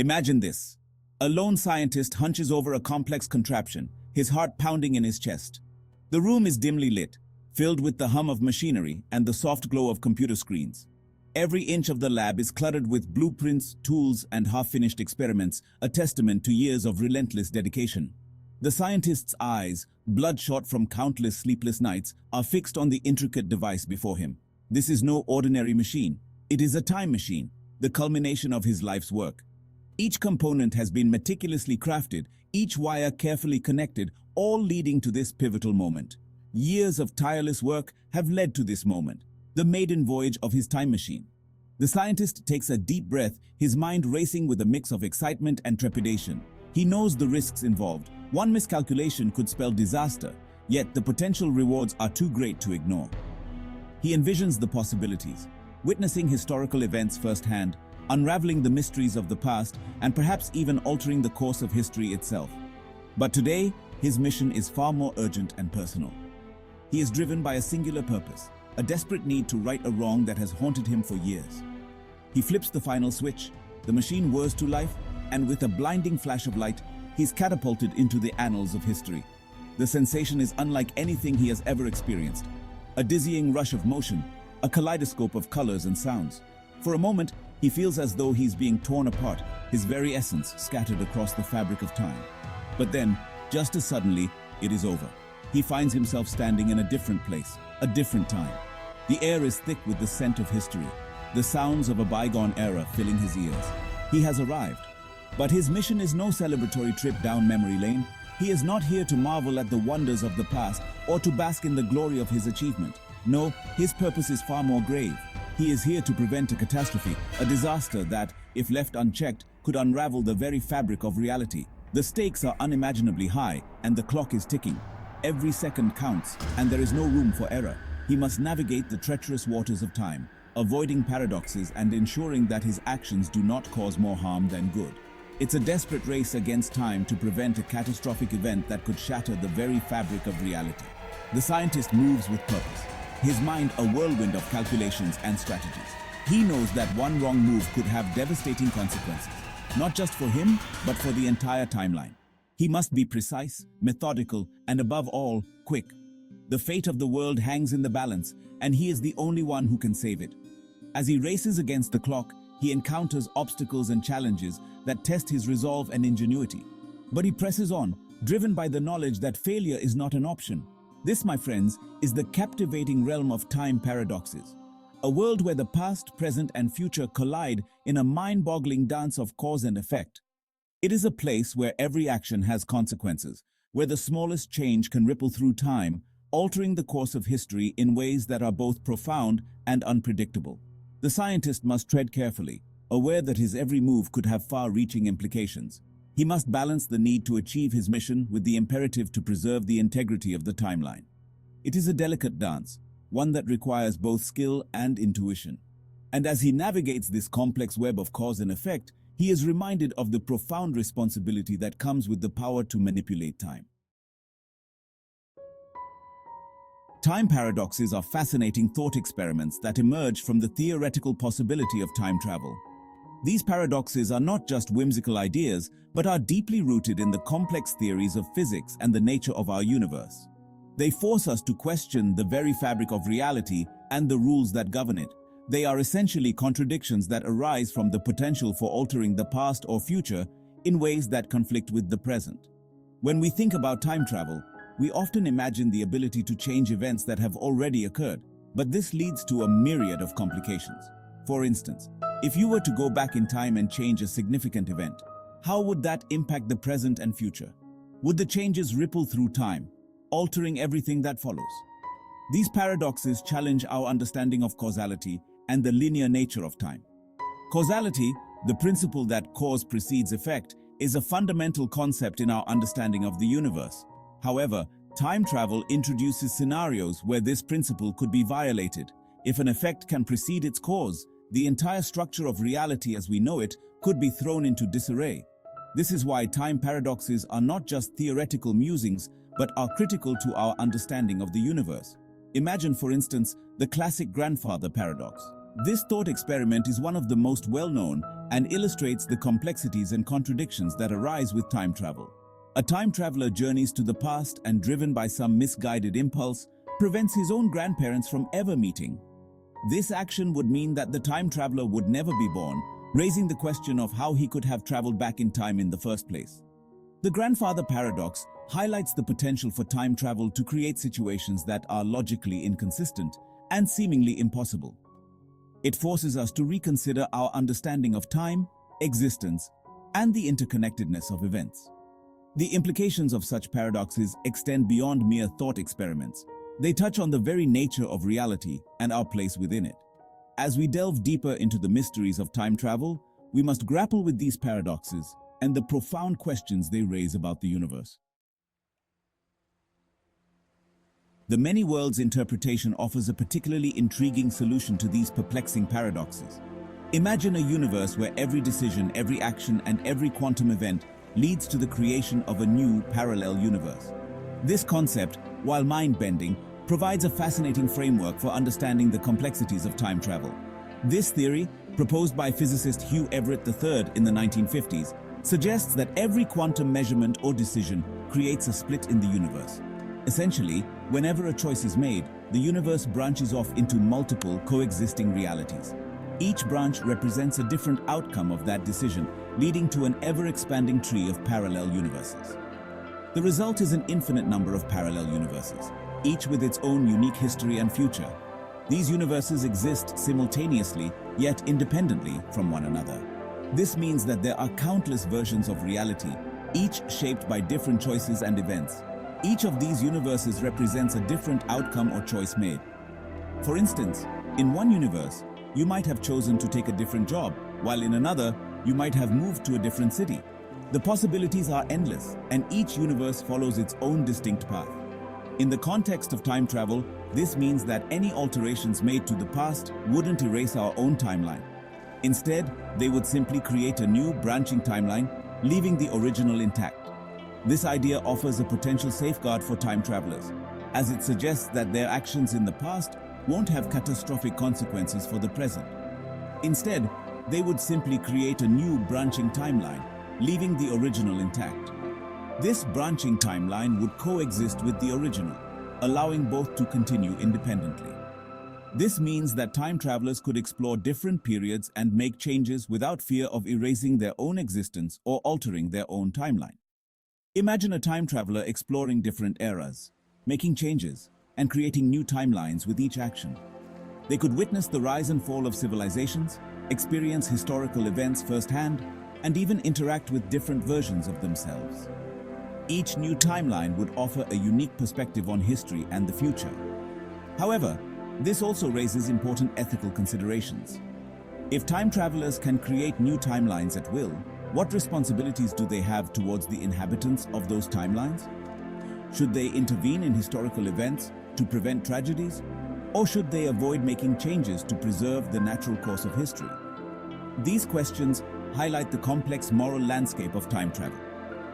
Imagine this. A lone scientist hunches over a complex contraption, his heart pounding in his chest. The room is dimly lit, filled with the hum of machinery and the soft glow of computer screens. Every inch of the lab is cluttered with blueprints, tools, and half-finished experiments, a testament to years of relentless dedication. The scientist's eyes, bloodshot from countless sleepless nights, are fixed on the intricate device before him. This is no ordinary machine. It is a time machine, the culmination of his life's work. Each component has been meticulously crafted, each wire carefully connected, all leading to this pivotal moment. Years of tireless work have led to this moment, the maiden voyage of his time machine. The scientist takes a deep breath, his mind racing with a mix of excitement and trepidation. He knows the risks involved. One miscalculation could spell disaster, yet the potential rewards are too great to ignore. He envisions the possibilities, witnessing historical events firsthand, unraveling the mysteries of the past, and perhaps even altering the course of history itself. But today, his mission is far more urgent and personal. He is driven by a singular purpose, a desperate need to right a wrong that has haunted him for years. He flips the final switch, the machine whirs to life, and with a blinding flash of light, he's catapulted into the annals of history. The sensation is unlike anything he has ever experienced. A dizzying rush of motion, a kaleidoscope of colors and sounds. For a moment, he feels as though he's being torn apart, his very essence scattered across the fabric of time. But then, just as suddenly, it is over. He finds himself standing in a different place, a different time. The air is thick with the scent of history, the sounds of a bygone era filling his ears. He has arrived. But his mission is no celebratory trip down memory lane. He is not here to marvel at the wonders of the past or to bask in the glory of his achievement. No, his purpose is far more grave. He is here to prevent a catastrophe, a disaster that, if left unchecked, could unravel the very fabric of reality. The stakes are unimaginably high, and the clock is ticking. Every second counts, and there is no room for error. He must navigate the treacherous waters of time, avoiding paradoxes and ensuring that his actions do not cause more harm than good. It's a desperate race against time to prevent a catastrophic event that could shatter the very fabric of reality. The scientist moves with purpose, his mind a whirlwind of calculations and strategies. He knows that one wrong move could have devastating consequences, not just for him, but for the entire timeline. He must be precise, methodical, and above all, quick. The fate of the world hangs in the balance, and he is the only one who can save it. As he races against the clock, he encounters obstacles and challenges that test his resolve and ingenuity. But he presses on, driven by the knowledge that failure is not an option. This, my friends, is the captivating realm of time paradoxes. A world where the past, present, and future collide in a mind-boggling dance of cause and effect. It is a place where every action has consequences, where the smallest change can ripple through time, altering the course of history in ways that are both profound and unpredictable. The scientist must tread carefully, aware that his every move could have far-reaching implications. He must balance the need to achieve his mission with the imperative to preserve the integrity of the timeline. It is a delicate dance, one that requires both skill and intuition. And as he navigates this complex web of cause and effect, he is reminded of the profound responsibility that comes with the power to manipulate time. Time paradoxes are fascinating thought experiments that emerge from the theoretical possibility of time travel. These paradoxes are not just whimsical ideas, but are deeply rooted in the complex theories of physics and the nature of our universe. They force us to question the very fabric of reality and the rules that govern it. They are essentially contradictions that arise from the potential for altering the past or future in ways that conflict with the present. When we think about time travel, we often imagine the ability to change events that have already occurred, but this leads to a myriad of complications. For instance, if you were to go back in time and change a significant event, how would that impact the present and future? Would the changes ripple through time, altering everything that follows? These paradoxes challenge our understanding of causality and the linear nature of time. Causality, the principle that cause precedes effect, is a fundamental concept in our understanding of the universe. However, time travel introduces scenarios where this principle could be violated. If an effect can precede its cause, the entire structure of reality as we know it could be thrown into disarray. This is why time paradoxes are not just theoretical musings, but are critical to our understanding of the universe. Imagine, for instance, the classic grandfather paradox. This thought experiment is one of the most well-known and illustrates the complexities and contradictions that arise with time travel. A time traveler journeys to the past and, driven by some misguided impulse, prevents his own grandparents from ever meeting. This action would mean that the time traveler would never be born, raising the question of how he could have traveled back in time in the first place. The grandfather paradox highlights the potential for time travel to create situations that are logically inconsistent and seemingly impossible. It forces us to reconsider our understanding of time, existence, and the interconnectedness of events. The implications of such paradoxes extend beyond mere thought experiments. They touch on the very nature of reality and our place within it. As we delve deeper into the mysteries of time travel, we must grapple with these paradoxes and the profound questions they raise about the universe. The many worlds interpretation offers a particularly intriguing solution to these perplexing paradoxes. Imagine a universe where every decision, every action, and every quantum event leads to the creation of a new parallel universe. This concept, while mind-bending, provides a fascinating framework for understanding the complexities of time travel. This theory, proposed by physicist Hugh Everett III in the 1950s, suggests that every quantum measurement or decision creates a split in the universe. Essentially, whenever a choice is made, the universe branches off into multiple coexisting realities. Each branch represents a different outcome of that decision, leading to an ever-expanding tree of parallel universes. The result is an infinite number of parallel universes, each with its own unique history and future. These universes exist simultaneously, yet independently from one another. This means that there are countless versions of reality, each shaped by different choices and events. Each of these universes represents a different outcome or choice made. For instance, in one universe, you might have chosen to take a different job, while in another, you might have moved to a different city. The possibilities are endless, and each universe follows its own distinct path. In the context of time travel, this means that any alterations made to the past wouldn't erase our own timeline. Instead, they would simply create a new branching timeline, leaving the original intact. This idea offers a potential safeguard for time travelers, as it suggests that their actions in the past won't have catastrophic consequences for the present. Instead, they would simply create a new branching timeline, leaving the original intact. This branching timeline would coexist with the original, allowing both to continue independently. This means that time travelers could explore different periods and make changes without fear of erasing their own existence or altering their own timeline. Imagine a time traveler exploring different eras, making changes, and creating new timelines with each action. They could witness the rise and fall of civilizations, experience historical events firsthand, and even interact with different versions of themselves. Each new timeline would offer a unique perspective on history and the future. However, this also raises important ethical considerations. If time travelers can create new timelines at will, what responsibilities do they have towards the inhabitants of those timelines? Should they intervene in historical events to prevent tragedies, or should they avoid making changes to preserve the natural course of history? These questions highlight the complex moral landscape of time travel.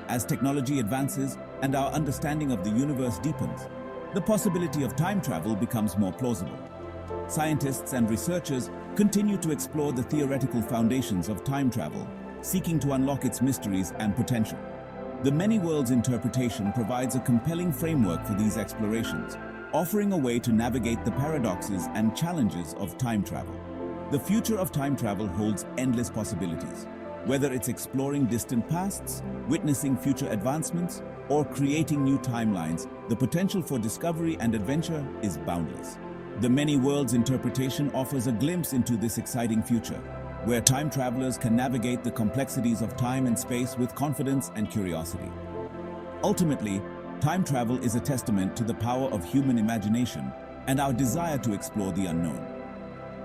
As technology advances and our understanding of the universe deepens, the possibility of time travel becomes more plausible. Scientists and researchers continue to explore the theoretical foundations of time travel, seeking to unlock its mysteries and potential. The many worlds interpretation provides a compelling framework for these explorations, offering a way to navigate the paradoxes and challenges of time travel. The future of time travel holds endless possibilities. Whether it's exploring distant pasts, witnessing future advancements, or creating new timelines, the potential for discovery and adventure is boundless. The many worlds interpretation offers a glimpse into this exciting future, where time travelers can navigate the complexities of time and space with confidence and curiosity. Ultimately, time travel is a testament to the power of human imagination and our desire to explore the unknown.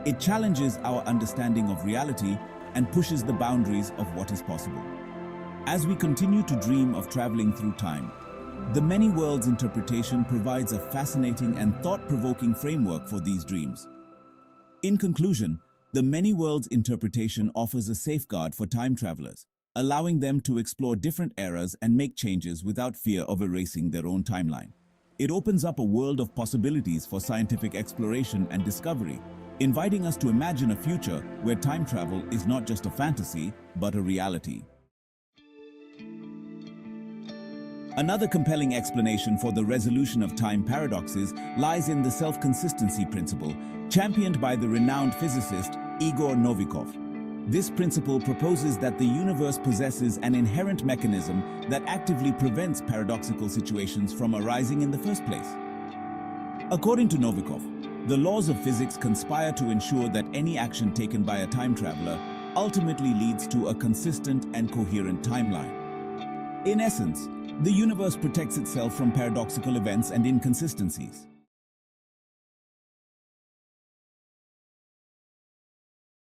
It challenges our understanding of reality and pushes the boundaries of what is possible. As we continue to dream of traveling through time, the many worlds interpretation provides a fascinating and thought-provoking framework for these dreams. In conclusion, the many worlds interpretation offers a safeguard for time travelers, allowing them to explore different eras and make changes without fear of erasing their own timeline. It opens up a world of possibilities for scientific exploration and discovery, inviting us to imagine a future where time travel is not just a fantasy, but a reality. Another compelling explanation for the resolution of time paradoxes lies in the self-consistency principle, championed by the renowned physicist Igor Novikov. This principle proposes that the universe possesses an inherent mechanism that actively prevents paradoxical situations from arising in the first place. According to Novikov, the laws of physics conspire to ensure that any action taken by a time traveler ultimately leads to a consistent and coherent timeline. In essence, the universe protects itself from paradoxical events and inconsistencies.